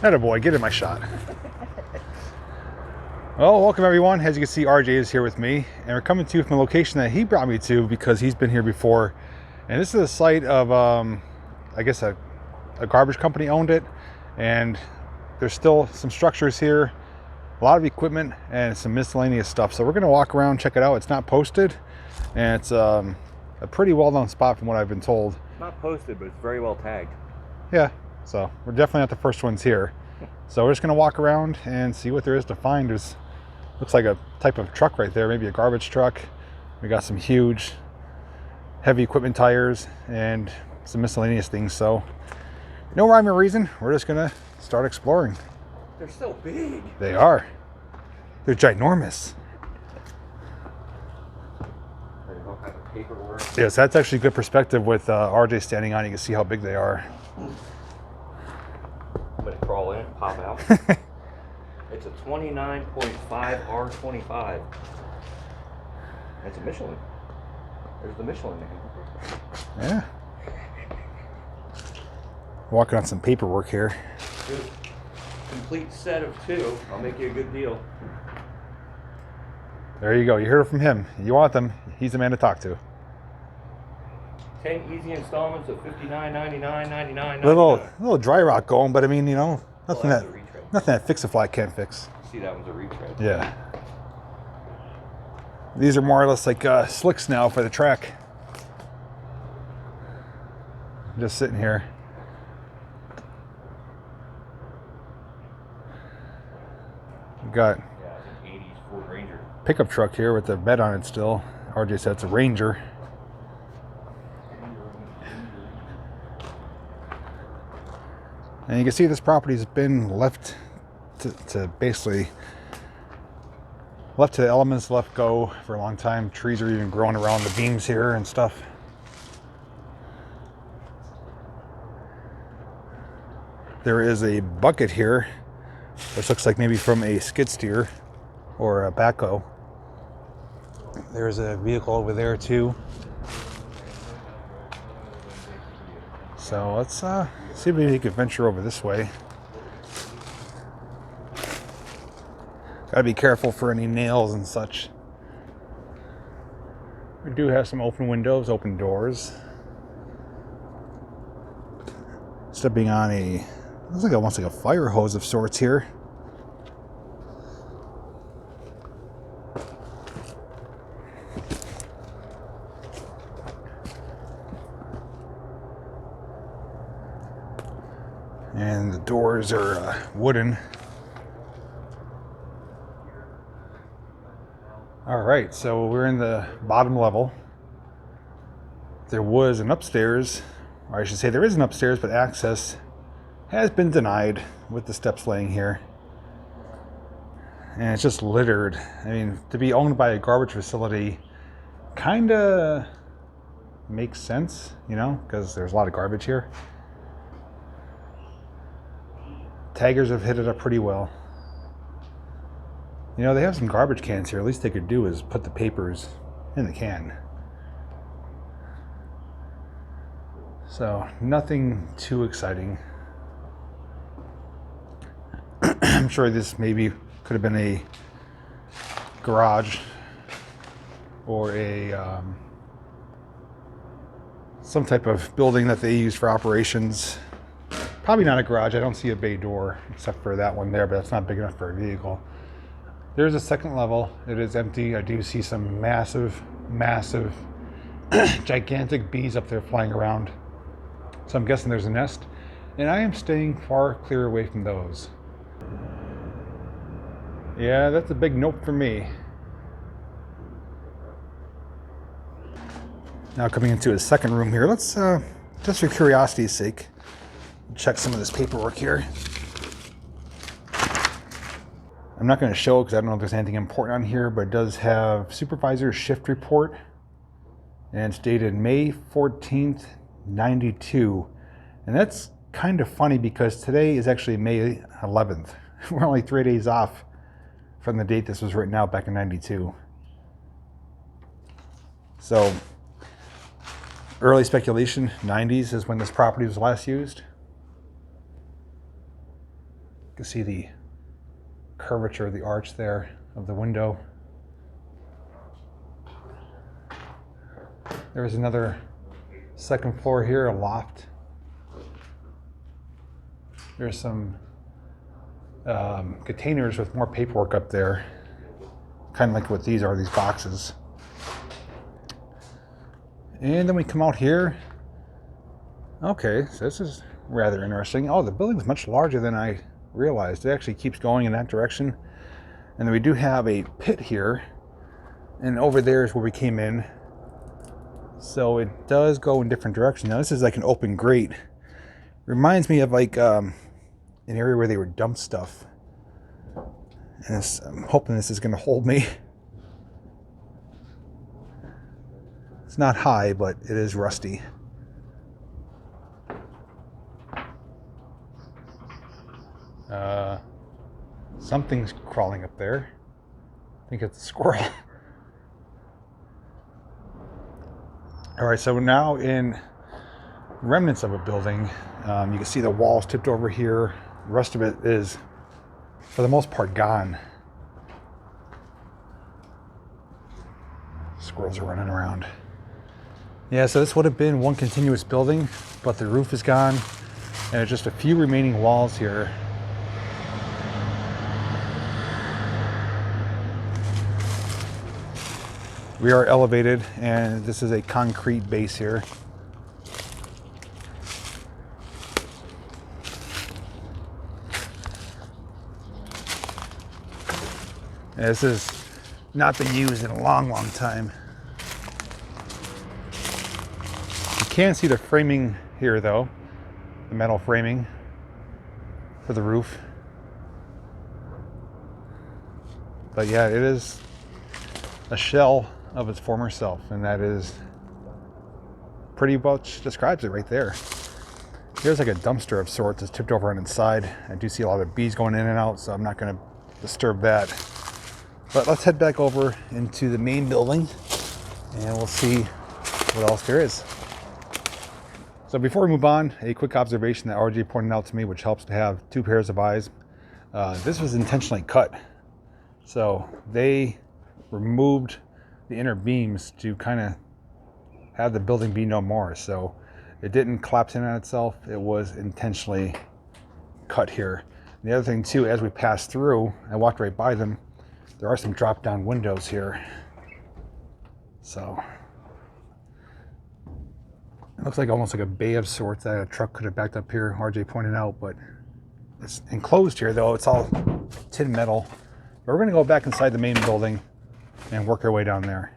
Attaboy, get in my shot. Well, welcome everyone. As you can see, RJ is here with me, and we're coming to you from a location that he brought me to because he's been here before. And this is a site of, I guess a garbage company owned it, and there's still some structures here, a lot of equipment, and some miscellaneous stuff. So we're gonna walk around, check it out. It's not posted, and it's a pretty well-known spot from what I've been told. Not posted, but it's very well tagged. Yeah, so we're definitely not the first ones here. So we're just gonna walk around and see what there is to find. There's looks like a type of truck right there, maybe a garbage truck. We got some huge, heavy equipment tires and some miscellaneous things. So no rhyme or reason, we're just gonna start exploring. They're so big. They are. They're ginormous. All kinds of paperwork. Yes, that's actually good perspective with RJ standing on. You can see how big they are. I'm gonna crawl in, pop out. It's a 29.5 R25. It's a Michelin. There's the Michelin name. Yeah. Walking on some paperwork here. Good. Complete set of 2. I'll make you a good deal. There you go. You heard it from him. You want them, he's the man to talk to. 10 easy installments of $59.99, $99.99. Little dry rot going, but I mean, you know, nothing Well, that retread. nothing that Fix-A-Fly can't fix. See, that one's a retread. Yeah. These are more or less like slicks now for the track. Just sitting here. We got Yeah, it's an 80s Ford Ranger. pickup truck here with the bed on it still. RJ said it's a Ranger. And you can see this property's been left to basically left to the elements, left go for a long time. Trees are even growing around the beams here and stuff. There is a bucket here, which looks like maybe from a skid steer or a backhoe. There's a vehicle over there too. So let's see if we can venture over this way. Gotta be careful for any nails and such. We do have some open windows, open doors. Stepping on a, looks like almost like a fire hose of sorts here. And the doors are wooden. All right, so we're in the bottom level. There was an upstairs, or I should say there is an upstairs, but access has been denied with the steps laying here. And it's just littered. I mean, to be owned by a garbage facility kind of makes sense, you know, because there's a lot of garbage here. Taggers have hit it up pretty well. You know, they have some garbage cans here. At least they could do is put the papers in the can. So, nothing too exciting. I'm sure this maybe could have been a garage or a some type of building that they use for operations. Probably not a garage. I don't see a bay door except for that one there, but that's not big enough for a vehicle. There's a second level. It is empty. I do see some massive, gigantic bees up there flying around. So I'm guessing there's a nest, and I am staying far clear away from those. Yeah, that's a big nope for me. Now coming into a second room here, let's, just for curiosity's sake, check some of this paperwork here. I'm not going to show it because I don't know if there's anything important on here, but it does have supervisor shift report, and it's dated May 14th, 92. And that's kind of funny because today is actually May 11th. We're only 3 days off from the date this was written out back in 92. So early speculation, 90s is when this property was last used. can see the curvature of the arch there of the window. There was another second floor here, a loft. There's some containers with more paperwork up there, kind of like what these are, these boxes. And then we come out here. Okay, so this is rather interesting. Oh, the building's much larger than I realized. It actually keeps going in that direction. And then we do have a pit here, and over there is where we came in. So it does go in different directions. Now this is like an open grate. Reminds me of like an area where they would dump stuff. And I'm hoping this is going to hold me. It's not high, but it is rusty. Something's crawling up there. I think it's a squirrel. All right, so we're now in remnants of a building. You can see the walls tipped over here. The rest of it is, for the most part, gone. Squirrels are running around. Yeah, so this would have been one continuous building, but the roof is gone, and there's just a few remaining walls here. We are elevated, and this is a concrete base here. And this has not been used in a long, long time. You can see the framing here, though, the metal framing for the roof. But yeah, it is a shell of its former self, and that is pretty much describes it right there. Here's like a dumpster of sorts that's tipped over on its side. I do see a lot of bees going in and out, so I'm not going to disturb that. But let's head back over into the main building, and we'll see what else there is. So before we move on, a quick observation that RJ pointed out to me, which helps to have two pairs of eyes. This was intentionally cut. So they removed the inner beams to kind of have the building be no more. So it didn't collapse in on itself. It was intentionally cut here. And the other thing too, as we passed through, I walked right by them, there are some drop down windows here. So it looks like almost like a bay of sorts that a truck could have backed up here, RJ pointed out, but it's enclosed here though. It's all tin metal. But we're gonna go back inside the main building and work our way down there.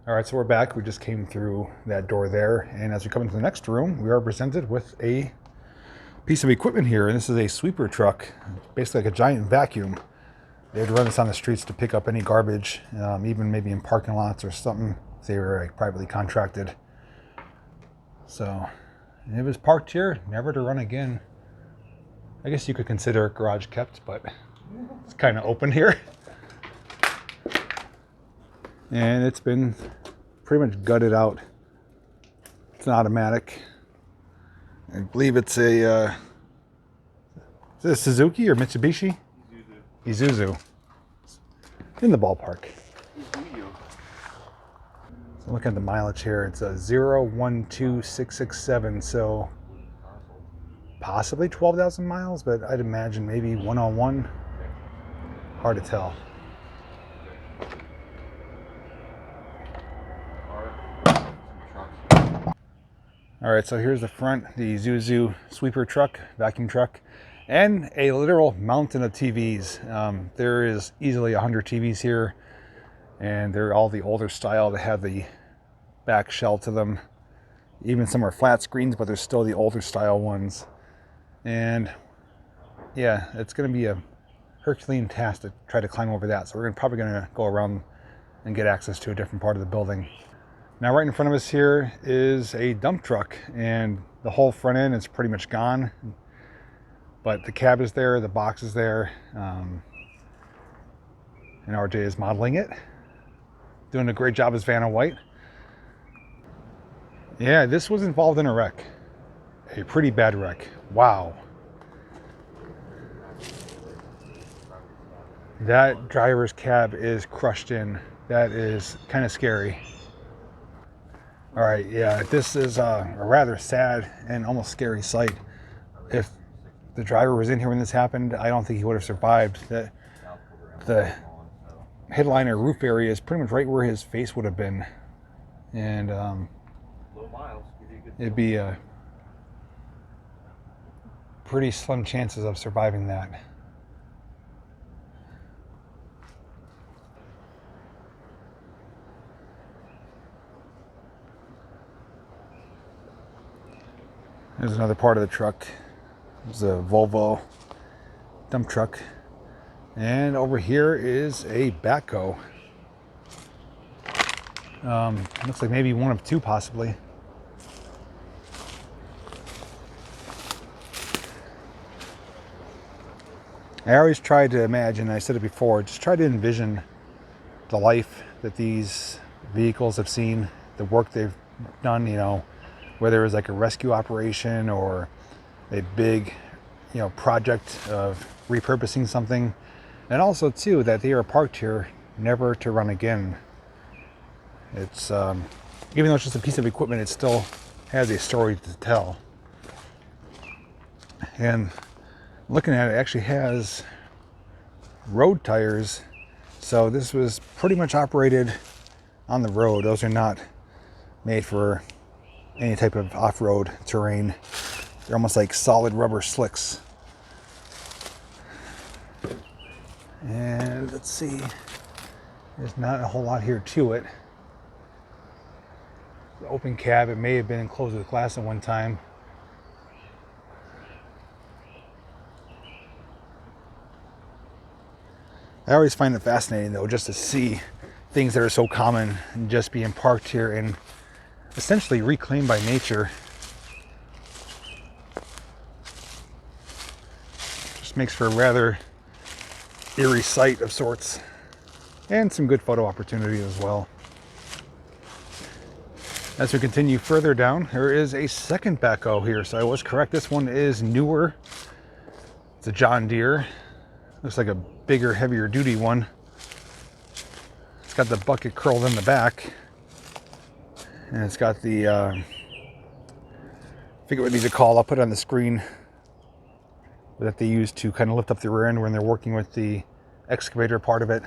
All right, so we're back. We just came through that door there, and as we come into the next room, we are presented with a piece of equipment here, and this is a sweeper truck, basically like a giant vacuum. They'd run this on the streets to pick up any garbage, even maybe in parking lots or something if they were like privately contracted. So it was parked here, never to run again. I guess you could consider it garage kept, but it's kind of open here. And it's been pretty much gutted out. It's an automatic. I believe it's a, is it a Suzuki or Mitsubishi? Isuzu. In the ballpark. So look at the mileage here. It's a 012667, so possibly 12,000 miles, but I'd imagine maybe 101. Hard to tell. All right, so here's the front, the Isuzu sweeper truck, vacuum truck, and a literal mountain of TVs. There is easily 100 TVs here, and they're all the older style that have the back shell to them. Even some are flat screens, but they're still the older style ones. And yeah, it's gonna be a Herculean task to try to climb over that. So we're probably gonna go around and get access to a different part of the building. Now right in front of us here is a dump truck, and the whole front end is pretty much gone, but the cab is there, the box is there, and RJ is modeling it, doing a great job as Vanna White. Yeah, this was involved in a wreck, a pretty bad wreck. Wow. That driver's cab is crushed in. That is kind of scary. All right, yeah, this is a rather sad and almost scary sight. If the driver was in here when this happened, I don't think he would have survived. The headliner roof area is pretty much right where his face would have been, and it'd be a pretty slim chances of surviving that. There's another part of the truck. There's a Volvo dump truck. And over here is a backhoe. Looks like maybe one of two, possibly. I always tried to imagine, I said it before, just try to envision the life that these vehicles have seen, the work they've done, you know, whether it was like a rescue operation or a big, you know, project of repurposing something. And also too, that they are parked here never to run again. It's, even though it's just a piece of equipment, it still has a story to tell. And looking at it, actually has road tires. So this was pretty much operated on the road. Those are not made for any type of off-road terrain. They're almost like solid rubber slicks. And let's see, there's not a whole lot here to it. The open cab, it may have been enclosed with glass at one time. I always find it fascinating though, just to see things that are so common and just being parked here and essentially reclaimed by nature. Just makes for a rather eerie sight of sorts, and some good photo opportunity as well. As we continue further down, there is a second backhoe here, so I was correct. This one is newer. It's a John Deere. Looks like a bigger, heavier duty one. It's got the bucket curled in the back, and it's got the I forget what these are called. I'll put it on the screen, that they use to kind of lift up the rear end when they're working with the excavator part of it.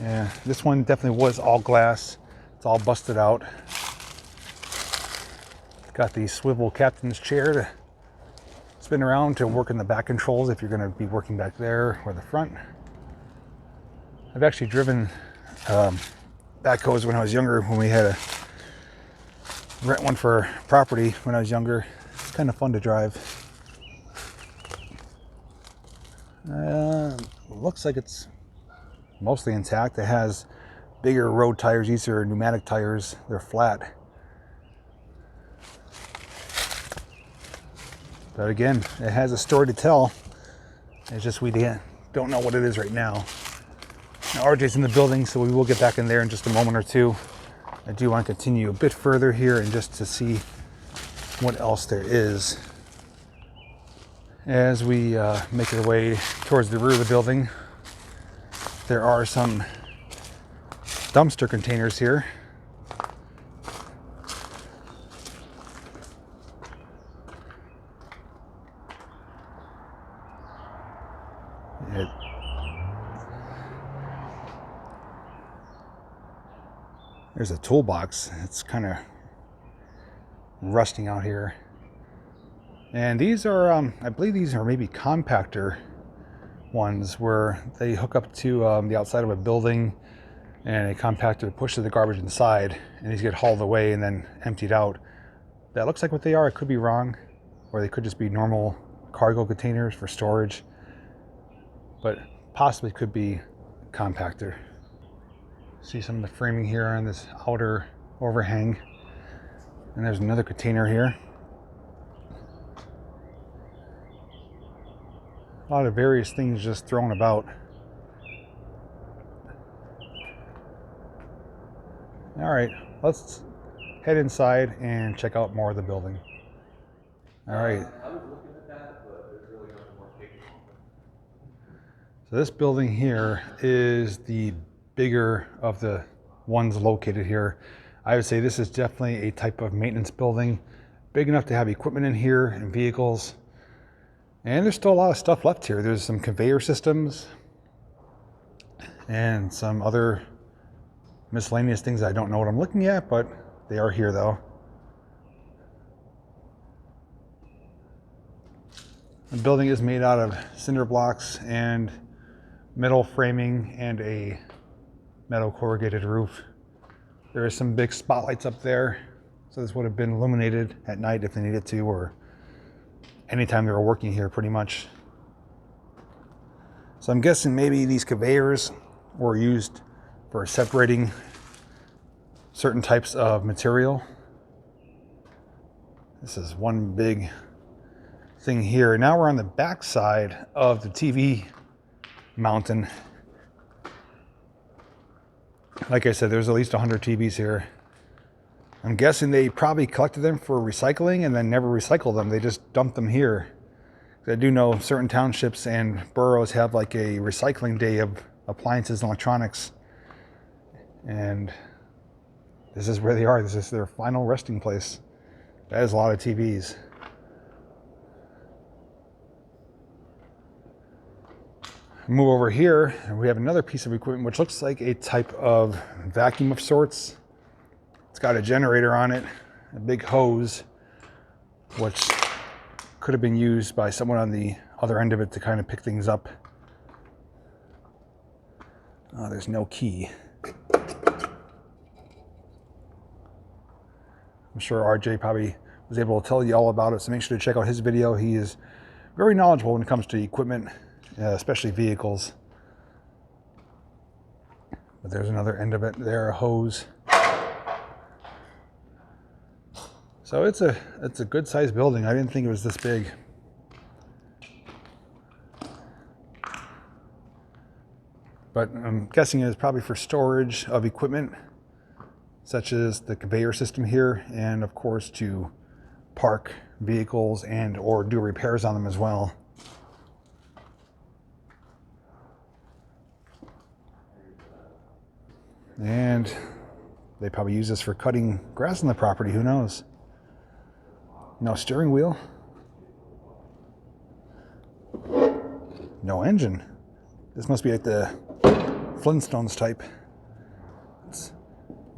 Yeah, this one definitely was all glass. It's all busted out. It's got the swivel captain's chair to spin around to work in the back controls if you're going to be working back there or the front. I've actually driven backhoes when I was younger, when we had to rent one for property when I was younger. It's kind of fun to drive. Looks like it's mostly intact. It has bigger road tires. These are pneumatic tires. They're flat. But again, it has a story to tell. It's just we don't know what it is right now. Now RJ's in the building, so we will get back in there in just a moment or two. I do want to continue a bit further here and just to see what else there is. As we make our way towards the rear of the building, there are some dumpster containers here. There's a toolbox. It's kind of rusting out here. And these are, I believe these are maybe compactor ones where they hook up to the outside of a building, and a compactor pushes the garbage inside, and these get hauled away and then emptied out. That looks like what they are. I could be wrong, or they could just be normal cargo containers for storage, but possibly could be compactor. See some of the framing here on this outer overhang, and there's another container here. A lot of various things just thrown about. All right, let's head inside and check out more of the building. All right. I was looking at that, but there's really nothing more So this building here is the bigger of the ones located here. I would say this is definitely a type of maintenance building, big enough to have equipment in here and vehicles. And there's still a lot of stuff left here. There's some conveyor systems and some other miscellaneous things. I don't know what I'm looking at, but they are here though. The building is made out of cinder blocks and metal framing and a metal corrugated roof. There are some big spotlights up there, so this would have been illuminated at night if they needed to, or anytime they were working here pretty much. So I'm guessing maybe these conveyors were used for separating certain types of material. This is one big thing here. Now we're on the back side of the TV mountain. Like I said, there's at least 100 TVs here. I'm guessing they probably collected them for recycling and then never recycled them. They just dumped them here. I do know certain townships and boroughs have like a recycling day of appliances and electronics. And this is where they are. This is their final resting place. That is a lot of TVs. Move over here, and we have another piece of equipment which looks like a type of vacuum of sorts. It's got a generator on it, a big hose, which could have been used by someone on the other end of it to kind of pick things up. Oh, there's no key. I'm sure RJ probably was able to tell you all about it, so make sure to check out his video. He is very knowledgeable when it comes to equipment, especially vehicles. But there's another end of it there, a hose. So it's a good sized building. I didn't think it was this big. But I'm guessing it is probably for storage of equipment, such as the conveyor system here, and of course to park vehicles and or do repairs on them as well. And they probably use this for cutting grass on the property, who knows? No steering wheel. No engine. This must be like the Flintstones type. It's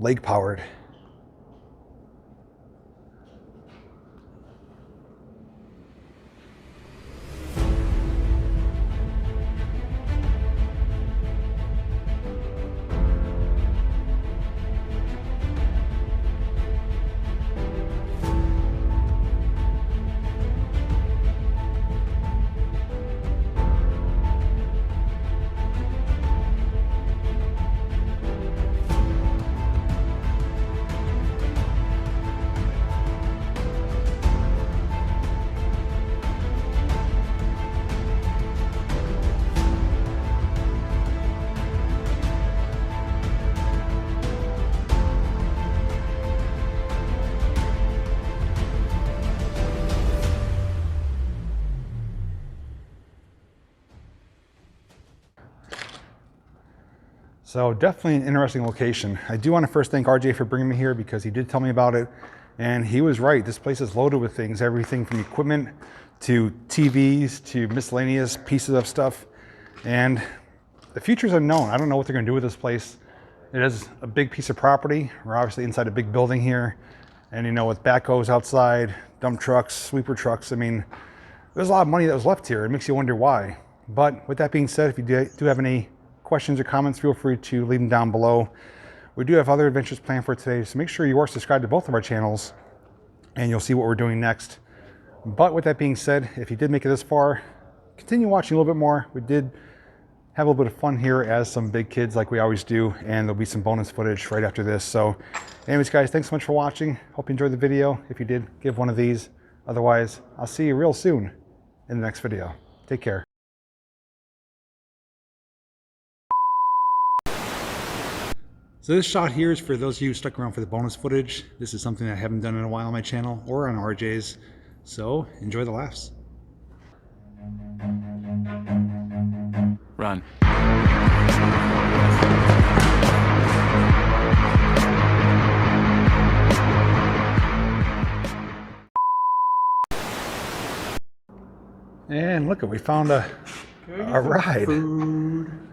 leg powered. So definitely an interesting location. I do want to first thank RJ for bringing me here because he did tell me about it. And he was right. This place is loaded with things, everything from equipment to TVs to miscellaneous pieces of stuff. And the future's unknown. I don't know what they're going to do with this place. It is a big piece of property. We're obviously inside a big building here. And you know, with backhoes outside, dump trucks, sweeper trucks, I mean, there's a lot of money that was left here. It makes you wonder why. But with that being said, if you do have any questions or comments, feel free to leave them down below. We do have other adventures planned for today, so make sure you are subscribed to both of our channels and you'll see what we're doing next. But with that being said, if you did make it this far, continue watching a little bit more. We did have a little bit of fun here as some big kids like we always do, and there'll be some bonus footage right after this. So anyways guys, thanks so much for watching. Hope you enjoyed the video. If you did, give one of these. Otherwise, I'll see you real soon in the next video. Take care. So this shot here is for those of you who stuck around for the bonus footage. This is something I haven't done in a while on my channel or on RJ's. So enjoy the laughs. Run. And look, we found a ride. Food.